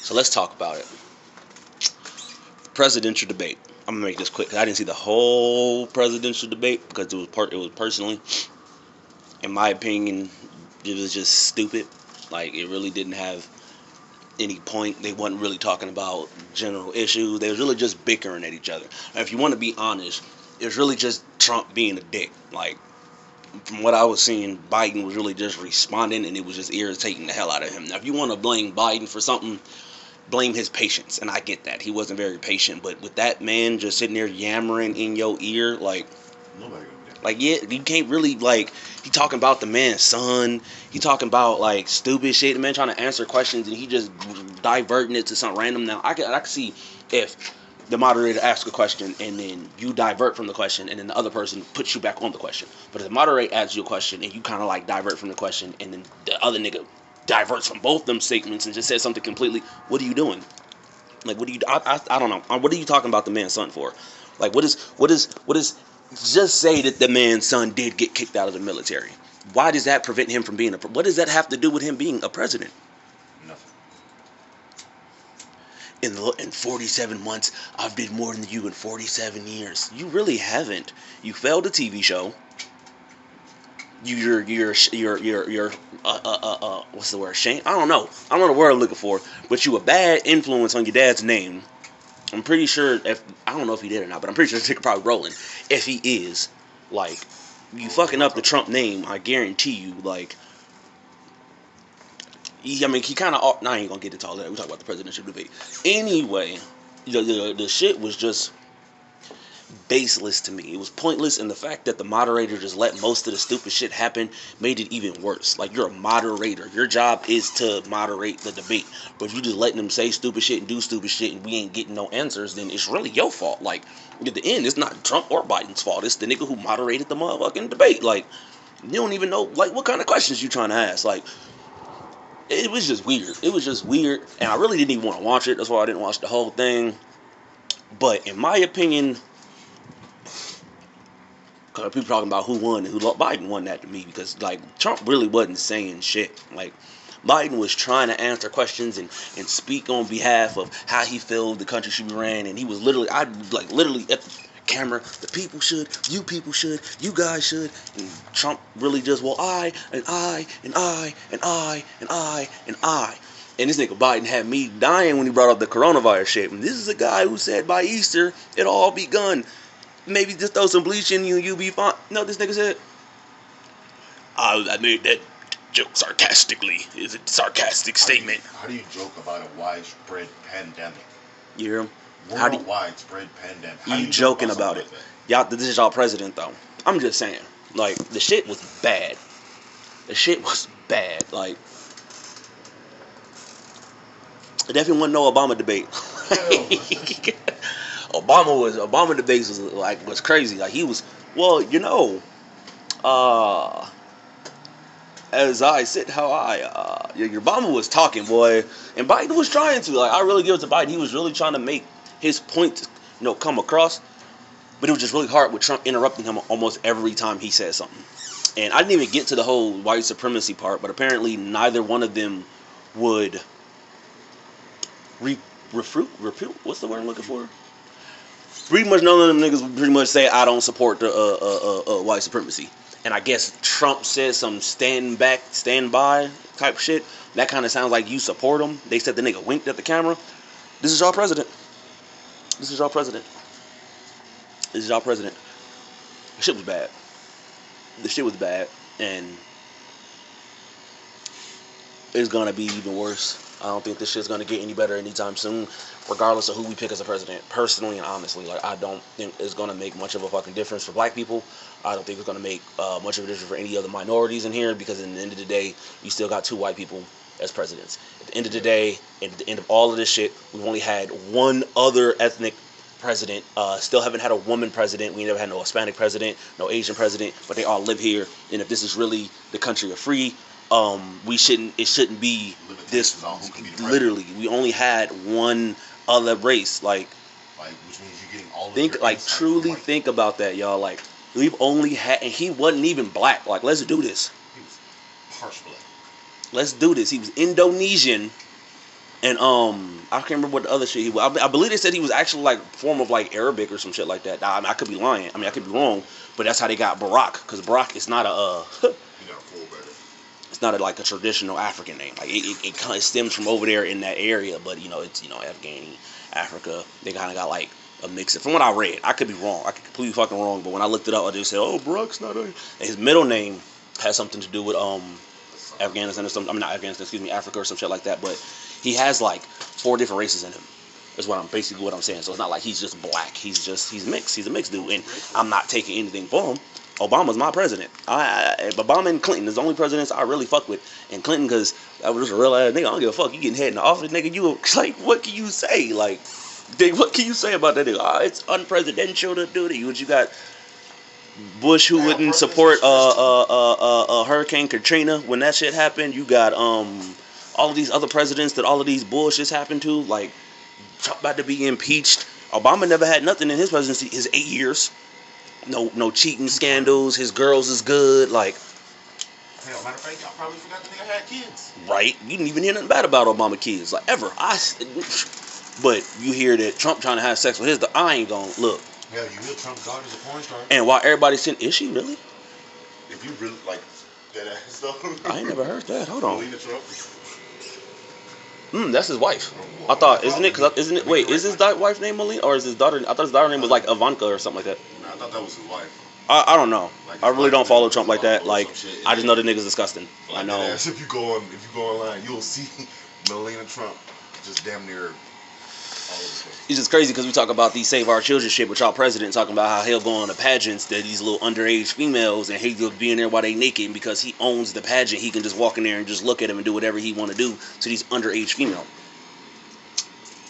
So let's talk about it. Presidential debate. I'm gonna make this quick because I didn't see the whole presidential debate because it was personally, in my opinion, it was just stupid. Like it really didn't have any point. They wasn't really talking about general issues. They was really just bickering at each other. And if you want to be honest, it was really just Trump being a dick. Like from what I was seeing, Biden was really just responding, and it was just irritating the hell out of him. Now, if you want to blame Biden for something, blame his patience, and I get that he wasn't very patient. But with that man just sitting there yammering in your ear, Nobody gonna do that. like yeah, you can't really like. He talking about the man's son. He talking about like stupid shit. The man trying to answer questions, and he just diverting it to something random. Now I can see if the moderator asks a question and then you divert from the question and then the other person puts you back on the question. But if the moderator asks you a question and you kind of like divert from the question and then the other nigga diverts from both them statements and just says something completely, what are you doing? Like, what do you? I don't know. What are you talking about the man's son for? Like, what is? Just say that the man's son did get kicked out of the military. Why does that prevent him from being a? What does that have to do with him being a president? Nothing. In 47 months, I've did more than you in 47 years. You really haven't. You failed a TV show. You're what's the word? Shame? I don't know. I don't know the word I'm looking for. But you a bad influence on your dad's name. I'm pretty sure if I don't know if he did or not, but I'm pretty sure the probably rolling. If he is, like, you fucking up the Trump name, I guarantee you, like. He kind of. Nah, I ain't gonna get into all that. We talk about the presidential debate. Anyway, the shit was just baseless to me. It was pointless, and the fact that the moderator just let most of the stupid shit happen made it even worse. Like, you're a moderator. Your job is to moderate the debate. But if you just letting them say stupid shit and do stupid shit and we ain't getting no answers, then it's really your fault. Like, at the end, it's not Trump or Biden's fault. It's the nigga who moderated the motherfucking debate. Like, you don't even know, like, what kind of questions you trying to ask. Like, it was just weird. It was just weird, and I really didn't even want to watch it. That's why I didn't watch the whole thing. But in my opinion, because people talking about who won and who lost, Biden won that to me because, like, Trump really wasn't saying shit. Like, Biden was trying to answer questions and speak on behalf of how he felt the country should be ran, and he was literally, literally at the camera, the people should, you people should, you guys should, and Trump really just, well, I, and I, and I, and I, and I, and I. And this nigga Biden had me dying when he brought up the coronavirus shit. And this is a guy who said by Easter, it'll all be gone. Maybe just throw some bleach in you and you'll be fine. No, this nigga said, I made that joke sarcastically. It's a sarcastic statement. How do you joke about a widespread pandemic? You hear him? Widespread pandemic. You joking about it? Y'all, this is y'all president though. I'm just saying. Like, the shit was bad. The shit was bad. Like, I definitely wasn't no Obama debate. Obama debates was crazy. Like, he was, well, as I said, your Obama was talking, boy, and Biden was trying to. Like, I really give it to Biden. He was really trying to make his point, come across, but it was just really hard with Trump interrupting him almost every time he said something. And I didn't even get to the whole white supremacy part, but apparently neither one of them would refute. What's the word I'm looking for? Pretty much none of them niggas would pretty much say I don't support the white supremacy. And I guess Trump said some stand by type shit. That kind of sounds like you support him. They said the nigga winked at the camera. This is y'all president. This is y'all president. This is y'all president. The shit was bad. The shit was bad. And it's gonna be even worse. I don't think this shit's gonna get any better anytime soon, regardless of who we pick as a president. Personally and honestly, like, I don't think it's gonna make much of a fucking difference for black people. I don't think it's gonna make much of a difference for any other minorities in here, because in the end of the day, you still got two white people as presidents. At the end of the day, and at the end of all of this shit, we've only had one other ethnic president. Still haven't had a woman president. We never had no Hispanic president, no Asian president, but they all live here. And if this is really the country of free, it shouldn't be this. Literally, we only had one other race. Like, which means you're getting all. Think, like, truly think about that, y'all. Like, we've only had, and he wasn't even black. Like, let's do this. He was harsh black. Let's do this. He was Indonesian, And I can't remember what the other shit he was. I believe they said he was actually like form of like Arabic or some shit like that. I could be lying. I mean, I could be wrong, but that's how they got Barack, because Barack is not a it's not like a traditional African name. Like it kind of stems from over there in that area, but it's Afghani, Africa. They kind of got like a mix. From what I read, I could be wrong. I could completely fucking wrong. But when I looked it up, I just said, "Oh, Barack's not a." And his middle name has something to do with Afghanistan or something. I mean, not Afghanistan. Excuse me, Africa or some shit like that. But he has like 4 different races in him. Is what I'm saying. So it's not like he's just black. He's mixed. He's a mixed dude, and I'm not taking anything from him. Obama's my president. Obama and Clinton is the only presidents I really fuck with. And Clinton, because I was just a real ass nigga. I don't give a fuck. You getting head in the office, nigga. You like, what can you say? Like, what can you say about that nigga? It's unpresidential to do that. What you got? Bush, who wouldn't support Hurricane Katrina when that shit happened. You got all of these other presidents that all of these bullshits happened to. Like, Trump about to be impeached. Obama never had nothing in his presidency. His 8 years. No cheating scandals. His girls is good. Like, hell, matter of fact, y'all probably forgot the nigga had kids. Right? You didn't even hear nothing bad about Obama kids, like ever. But you hear that Trump trying to have sex with his. I ain't gonna look. Hell, you hear Trump's daughter's a porn star. And while everybody's saying, is she really? If you really like that ass though. I ain't never heard that. Hold on. Melania Trump. That's his wife. I thought, isn't it? Wait, is his wife named Melania, or is his daughter? I thought his daughter name was like Ivanka or something like that. I thought that was his wife. I don't know. Like, I really don't follow Trump like that. Like, shit, I just know the nigga's disgusting. Like I know. If you go online, you'll see Melania Trump just damn near all over the place. It's just crazy because we talk about these Save Our Children shit, but y'all president talking about how he'll go on the pageants that these little underage females, and he'll be in there while they naked, and because he owns the pageant, he can just walk in there and just look at them and do whatever he want to do to these underage females.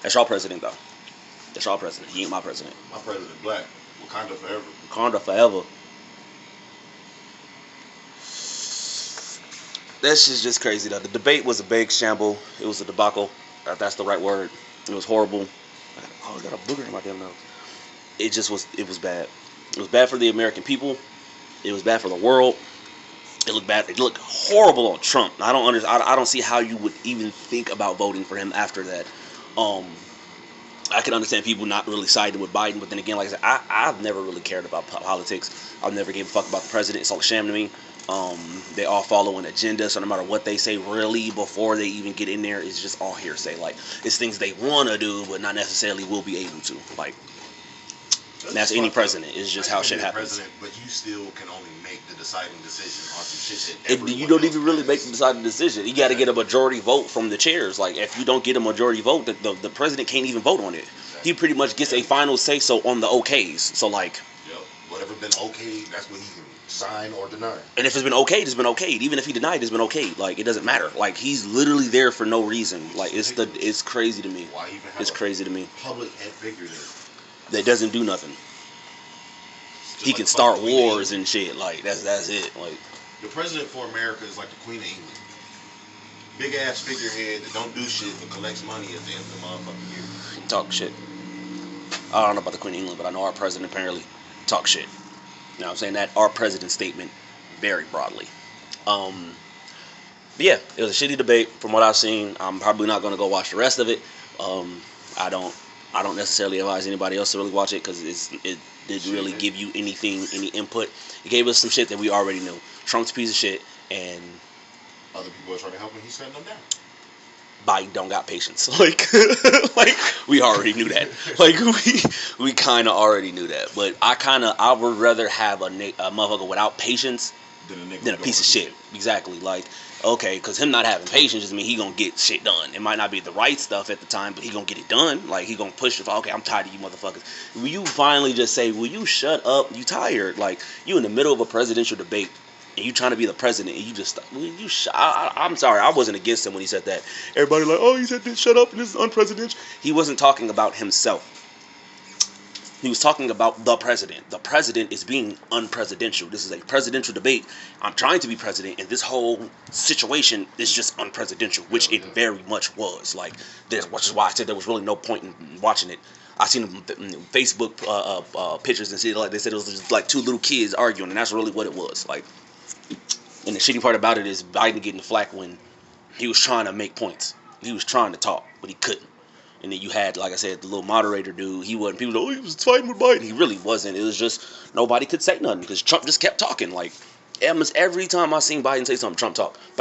That's y'all president, though. That's y'all president. He ain't my president. My president black. Wakanda forever. Wakanda forever. That shit's just crazy, though. The debate was a big shamble. It was a debacle. If that's the right word. It was horrible. I got a booger in my damn nose. It was bad. It was bad for the American people. It was bad for the world. It looked bad. It looked horrible on Trump. I don't see how you would even think about voting for him after that. I can understand people not really siding with Biden, but then again, like I said, I've never really cared about politics. I've never gave a fuck about the president. It's all a sham to me. They all follow an agenda, so no matter what they say, really, before they even get in there, it's just all hearsay. Like, it's things they want to do, but not necessarily will be able to. Like, that's any president. It's just how shit happens. But you still can only make the deciding decision on some shit that you don't even really make the deciding decision. You got to get a majority vote from the chairs. Like, if you don't get a majority vote, the president can't even vote on it. He pretty much gets a final say so on the okays. So, like, whatever been okayed, that's what he can sign or deny. And if it's been okayed, it's been okayed. Even if he denied, it's been okayed. Like, it doesn't matter. Like, he's literally there for no reason. Like, it's crazy to me. Why even have it's crazy to me. Public head figure there that doesn't do nothing. He can start wars and shit. Like, that's it. Like, the president for America is like the Queen of England. Big ass figurehead that don't do shit but collects money at the end of the motherfucking year. Talk shit. I don't know about the Queen of England, but I know our president apparently talk shit. You know what I'm saying? That our president's statement very broadly. But yeah, it was a shitty debate from what I've seen. I'm probably not going to go watch the rest of it. I don't necessarily advise anybody else to really watch it because it didn't really give you any input. It gave us some shit that we already knew. Trump's a piece of shit, and other people are trying to help him. He's setting them down. Biden don't got patience. Like we already knew that. Like we kind of already knew that. But I would rather have a motherfucker without patience than a piece of shit. Exactly. Like, okay, because him not having patience just mean he gonna get shit done. It might not be the right stuff at the time, but he gonna get it done. Like, he gonna push it. Okay, I'm tired of you motherfuckers. Will you finally just say, will you shut up? You tired? Like, you in the middle of a presidential debate and you trying to be the president, and you just, I'm sorry, I wasn't against him when he said that. Everybody like, oh, he said this, shut up, and this is unpresidential. He wasn't talking about himself. He was talking about the president. The president is being unpresidential. This is a presidential debate. I'm trying to be president, and this whole situation is just unpresidential, which it very much was. Like, which is why I said there was really no point in watching it. I seen Facebook pictures and shit, like they said it was just like two little kids arguing, and that's really what it was. Like, and the shitty part about it is Biden getting flack when he was trying to make points. He was trying to talk, but he couldn't. And then you had, like I said, the little moderator dude. He wasn't. People go, oh, he was fighting with Biden. He really wasn't. It was just nobody could say nothing because Trump just kept talking. Like almost every time I seen Biden say something, Trump talked. But